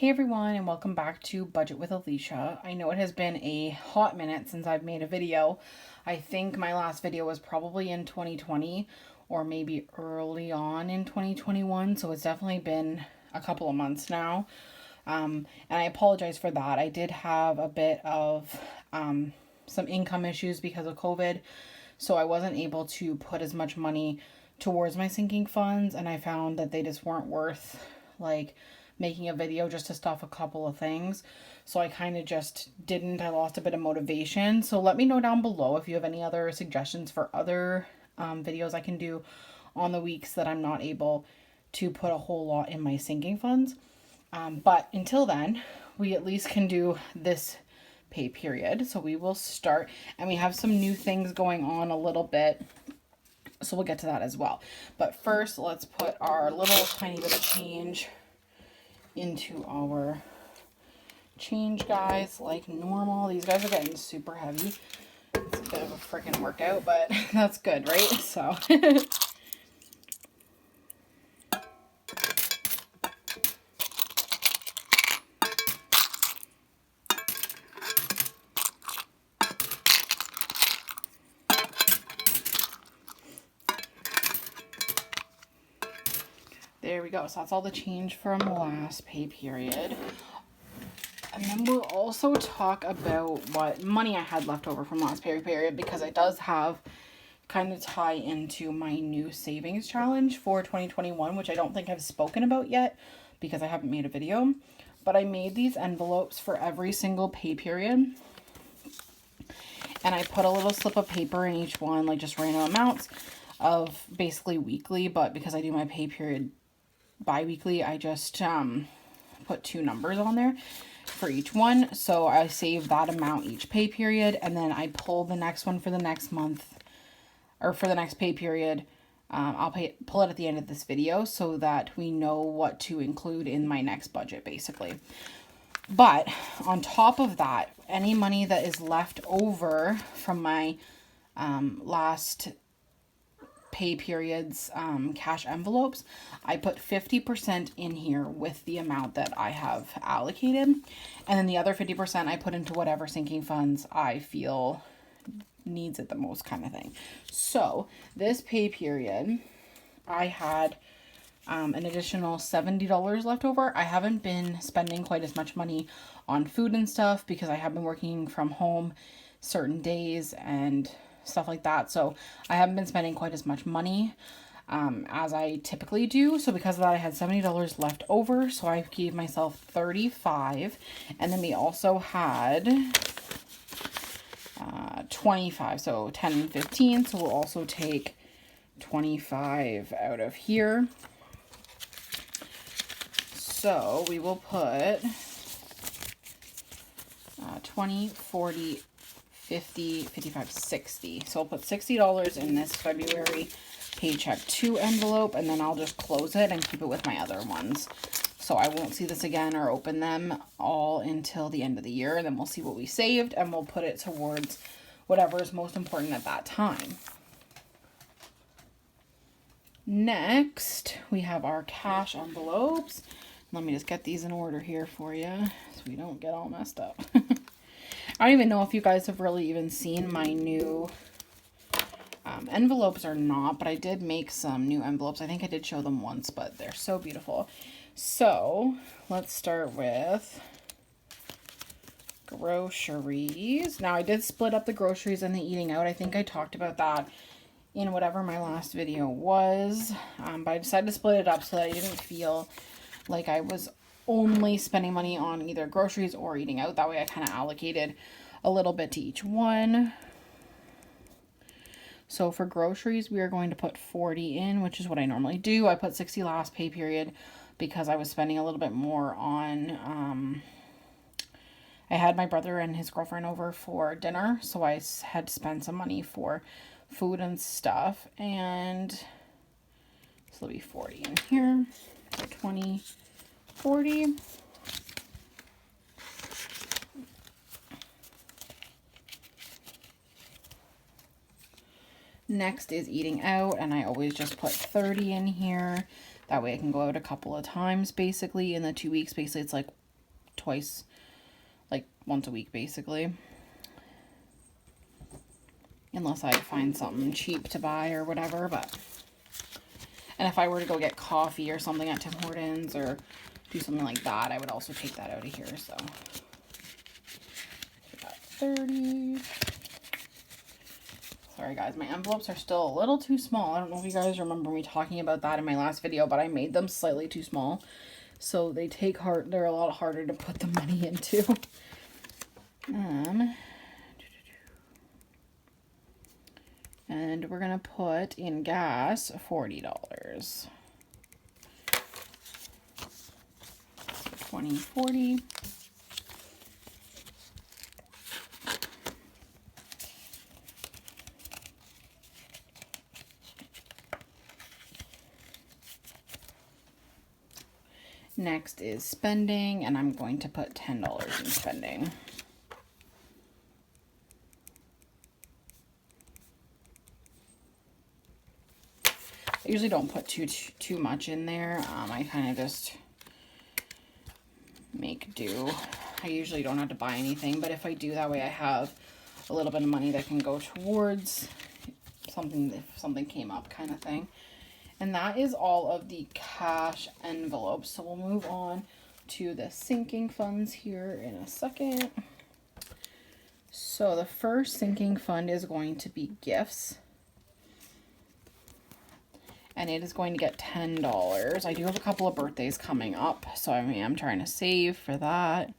Hey everyone, and welcome back to Budget with Alicia. I know it has been a hot minute since I've made a video. I think my last video was probably in 2020 or maybe early on in 2021, so it's definitely been a couple of months now. And I apologize for that. I did have a bit of some income issues because of COVID, so I wasn't able to put as much money towards my sinking funds, and I found that they just weren't worth like making a video just to stuff a couple of things. So I kind of just didn't. I lost a bit of motivation. So let me know down below if you have any other suggestions for other videos I can do on the weeks that I'm not able to put a whole lot in my sinking funds. But until then, we at least can do this pay period. So we will start, and we have some new things going on a little bit. So we'll get to that as well. But first, let's put our little tiny bit of change into our change guys like normal. These guys are getting super heavy. It's a bit of a freaking workout, but that's good, right? So there we go. So that's all the change from last pay period. And then we'll also talk about what money I had left over from last pay period, because it does have kind of tie into my new savings challenge for 2021, which I don't think I've spoken about yet because I haven't made a video. But I made these envelopes for every single pay period. And I put a little slip of paper in each one, like just random amounts of basically weekly. But because I do my pay period bi-weekly, I just put 2 numbers on there for each one. So I save that amount each pay period, and then I pull the next one for the next month, or for the next pay period. I'll pull it at the end of this video so that we know what to include in my next budget, basically. But on top of that, any money that is left over from my last pay periods cash envelopes, I put 50% in here with the amount that I have allocated, and then the other 50% I put into whatever sinking funds I feel needs it the most, kind of thing. So this pay period I had an additional $70 left over. I haven't been spending quite as much money on food and stuff because I have been working from home certain days and stuff like that, so I haven't been spending quite as much money as I typically do. So because of that, I had $70 left over, so I gave myself $35, and then we also had 25, so 10 and 15, so we'll also take 25 out of here. So we will put 20, 40, 50, 55, 60. So I'll put $60 in this February paycheck 2 envelope, and then I'll just close it and keep it with my other ones. So I won't see this again or open them all until the end of the year, and then we'll see what we saved, and we'll put it towards whatever is most important at that time. Next, we have our cash envelopes. Let me just get these in order here for you so we don't get all messed up. I don't even know if you guys have really even seen my new envelopes or not, but I did make some new envelopes. I think I did show them once, but they're so beautiful. So let's start with groceries. Now I did split up the groceries and the eating out. I think I talked about that in whatever my last video was, but I decided to split it up so that I didn't feel like I was only spending money on either groceries or eating out. That way I kind of allocated a little bit to each one. So for groceries, we are going to put 40 in, which is what I normally do. I put 60 last pay period because I was spending a little bit more on, I had my brother and his girlfriend over for dinner, so I had to spend some money for food and stuff, and so there'll be 40 in here. So 20, 40. Next is eating out, and I always just put 30 in here. That way I can go out a couple of times basically in the 2 weeks. Basically it's like twice, like once a week basically. Unless I find something cheap to buy or whatever, but... And if I were to go get coffee or something at Tim Hortons or do something like that, I would also take that out of here, so... Got 30. Sorry guys, my envelopes are still a little too small. I don't know if you guys remember me talking about that in my last video, but I made them slightly too small. So they take hard, they're a lot harder to put the money into. And we're gonna put in gas $40. 20, 40. Next is spending, and I'm going to put $10 in spending. I usually don't put too much in there. I kind of just make do. I usually don't have to buy anything, but if I do, that way I have a little bit of money that can go towards something if something came up, kind of thing. And that is all of the cash envelopes. So we'll move on to the sinking funds here in a second. So the first sinking fund is going to be gifts. And it is going to get $10. I do have a couple of birthdays coming up, so I am trying to save for that.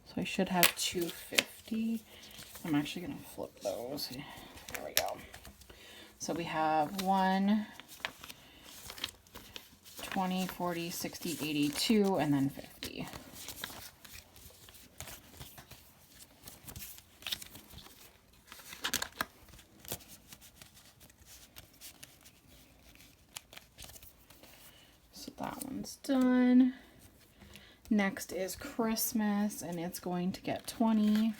So I should have $250. I'm actually going to flip those. There we go. So we have 1, 20, 40, 60, 82, and then 50. So that one's done. Next is Christmas, and it's going to get 20.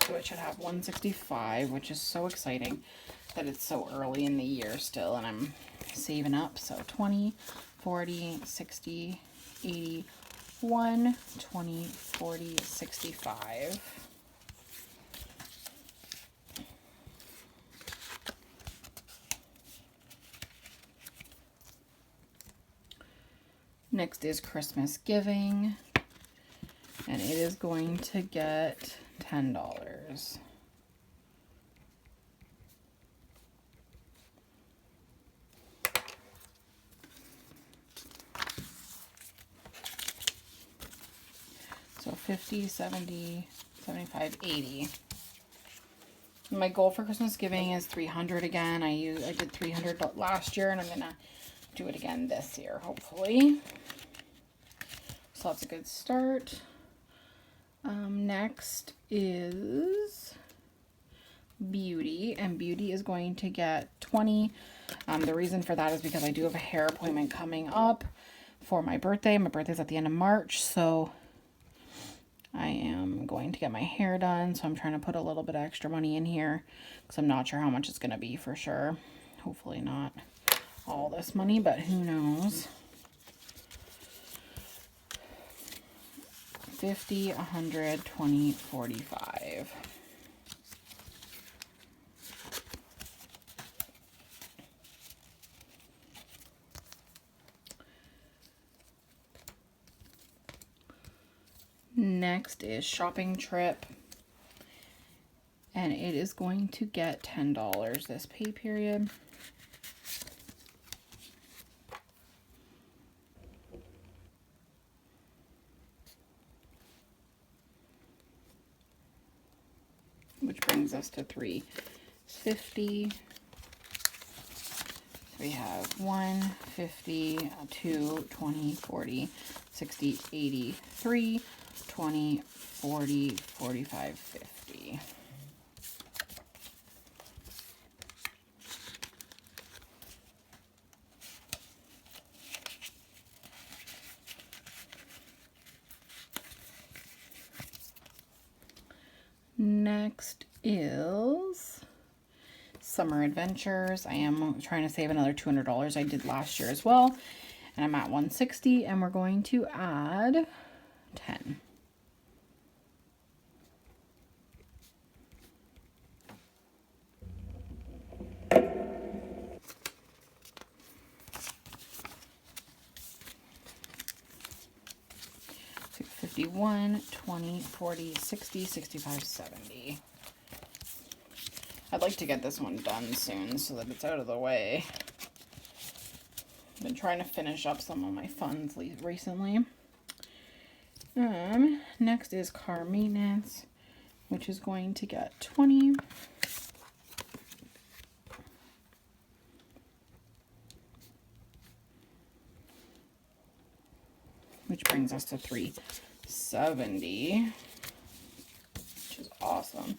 So it should have 165, which is so exciting that it's so early in the year still, and I'm saving up. So 20, 40, 60, 80, 1, 20, 40, 65. Next is Christmas giving, and it is going to get $10. So 50, 70, 75, 80. My goal for Christmas giving is 300 again. I did 300 last year, and I'm gonna do it again this year, hopefully. So that's a good start. Next is beauty, and beauty is going to get 20. The reason for that is because I do have a hair appointment coming up for my birthday. My birthday's at the end of March, so I am going to get my hair done. So I'm trying to put a little bit of extra money in here because I'm not sure how much it's going to be for sure. Hopefully not all this money, but who knows. 50, 100, 20, 45. Next is shopping trip, and it is going to get $10 this pay period. Which brings us to 350. We have 150, 2, 20, 40, 60, 80, 3, 20, 40, 45, 50. Next is Summer Adventures. I am trying to save another $200. I did last year as well. And I'm at 160, and we're going to add 10. So 51, 20, 40, 60, 65, 70. I'd like to get this one done soon so that it's out of the way. I've been trying to finish up some of my funds recently. Next is car maintenance, which is going to get 20. Which brings us to 370, which is awesome.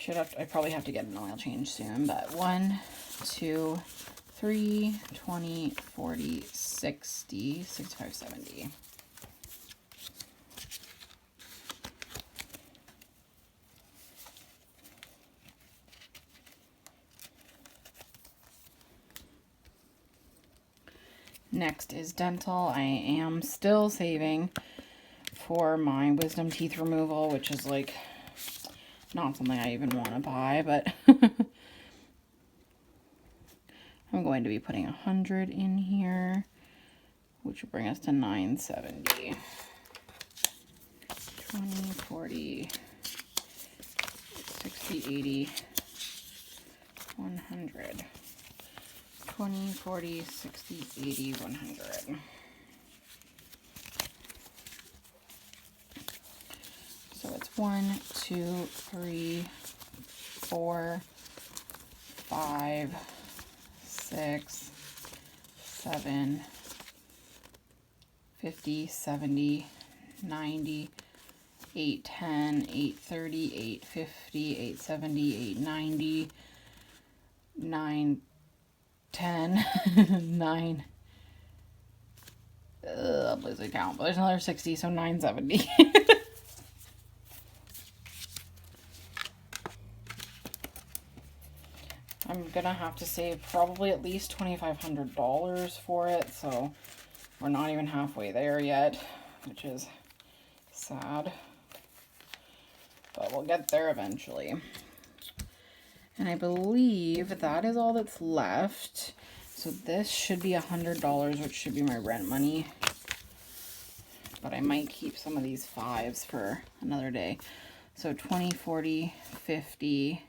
I probably have to get an oil change soon, but 1, 2, 3, 20, 40, 60, 65, 70. Next is dental. I am still saving for my wisdom teeth removal, which is like not something I even want to buy, but I'm going to be putting 100 in here, which will bring us to 970. 20, 40, 60, 80, 100. 20, 40, 60, 80, 100. So it's 1, 2, 3, 4, 5, 6, 7, 50, 70, 90, 810, 830, 850, 870, 890, 910, 9. I'm losing count, but there's another 60, so 970. I'm gonna have to save probably at least $2,500 for it, so we're not even halfway there yet, which is sad, but we'll get there eventually. And I believe that is all that's left. So this should be $100, which should be my rent money, but I might keep some of these 5s for another day. So 20, 40, 50,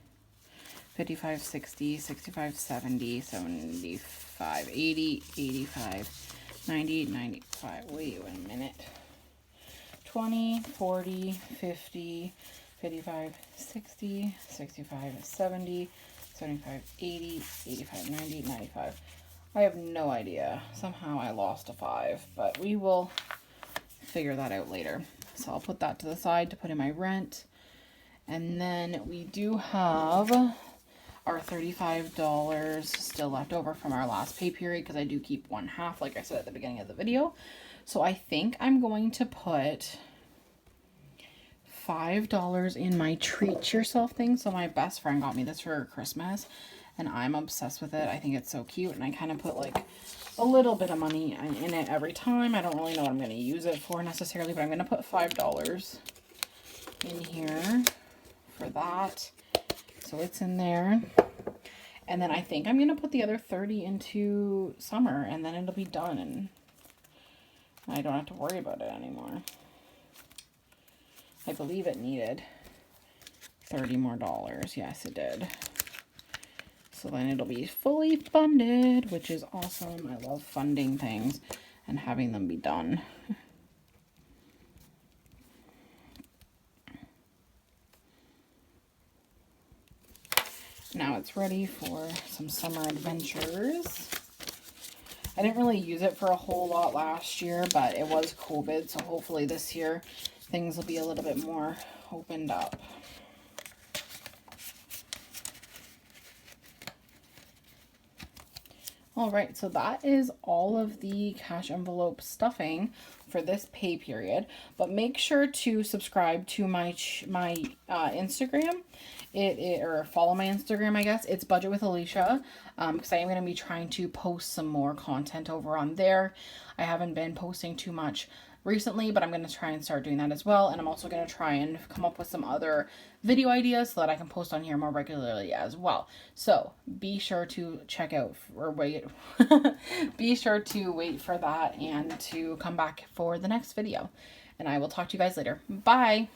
55, 60, 65, 70, 75, 80, 85, 90, 95. Wait a minute. 20, 40, 50, 55, 60, 65, 70, 75, 80, 85, 90, 95. I have no idea. Somehow I lost a 5, but we will figure that out later. So I'll put that to the side to put in my rent. And then we do have our $35 still left over from our last pay period, because I do keep 1/2, like I said at the beginning of the video. So I think I'm going to put $5 in my treat yourself thing. So my best friend got me this for Christmas, and I'm obsessed with it. I think it's so cute, and I kind of put like a little bit of money in it every time. I don't really know what I'm going to use it for necessarily, but I'm going to put $5 in here for that. So it's in there. And then I think I'm going to put the other 30 into summer, and then it'll be done, and I don't have to worry about it anymore. I believe it needed $30 more. Yes, it did. So then it'll be fully funded, which is awesome. I love funding things and having them be done. Now it's ready for some summer adventures. I didn't really use it for a whole lot last year, but it was COVID, so hopefully this year things will be a little bit more opened up. All right, so that is all of the cash envelope stuffing for this pay period, but make sure to subscribe to my Instagram. Or follow my Instagram, I guess. It's Budget with Alicia, because I am going to be trying to post some more content over on there. I haven't been posting too much recently, but I'm going to try and start doing that as well. And I'm also going to try and come up with some other video ideas so that I can post on here more regularly as well. So be sure to check out or wait. Be sure to wait for that and to come back for the next video. And I will talk to you guys later. Bye.